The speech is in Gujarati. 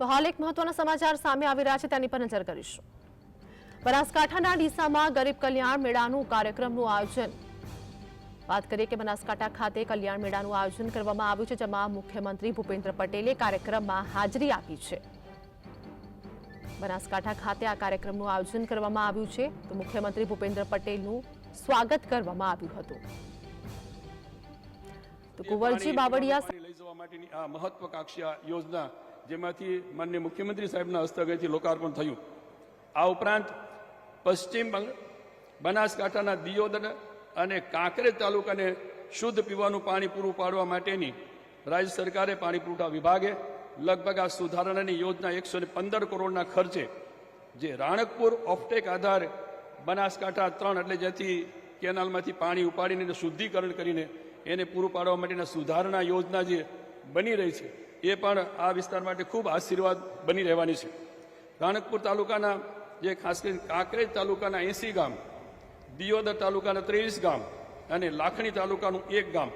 તો હાલ એક મહત્વના સમાચાર સામે આવી રહ્યા છે, તેની પર નજર કરીશું। બનાસકાંઠાના ડીસામાં ગરીબ કલ્યાણ મેળાનું કાર્યક્રમનું આયોજન। વાત કરીએ કે બનાસકાંઠા ખાતે કલ્યાણ મેળાનું આયોજન કરવામાં આવ્યું છે, જેમાં મુખ્યમંત્રી ભૂપેન્દ્ર પટેલે કાર્યક્રમમાં હાજરી આપી છે। બનાસકાંઠા ખાતે આ કાર્યક્રમનું આયોજન કરવામાં આવ્યું છે, તો મુખ્યમંત્રી ભૂપેન્દ્ર પટેલનું સ્વાગત કરવામાં આવ્યું હતું। તો કુંવરજી બાવળિયા લઈ જવા માટેની આ મહત્વકાંક્ષી યોજના જેમાંથી માનનીય મુખ્યમંત્રી સાહેબના હસ્તકેથી લોકાર્પણ થયું। આ ઉપરાંત પશ્ચિમ બનાસકાંઠાના દિયોદર અને કાંકરેજ તાલુકાને શુદ્ધ પીવાનું પાણી પૂરું પાડવા માટેની રાજ્ય સરકારે પાણી પુરવઠા વિભાગે લગભગ આ સુધારણાની યોજના 115 કરોડના ખર્ચે જે રાણકપુર ઓફટેક આધાર બનાસકાંઠા 3 એટલે જેથી કેનાલમાંથી પાણી ઉપાડીને શુદ્ધિકરણ કરીને એને પૂરું પાડવા માટેના સુધારણા યોજના જે બની રહી છે એ પણ આ વિસ્તાર માટે ખૂબ આશીર્વાદ બની રહેવાની છે। રાણકપુર તાલુકાના જે ખાસ કરીને કાંકરેજ તાલુકાના 80 ગામ, દિયોદર તાલુકાના 23 ગામ અને લાખણી તાલુકાનું 1 ગામ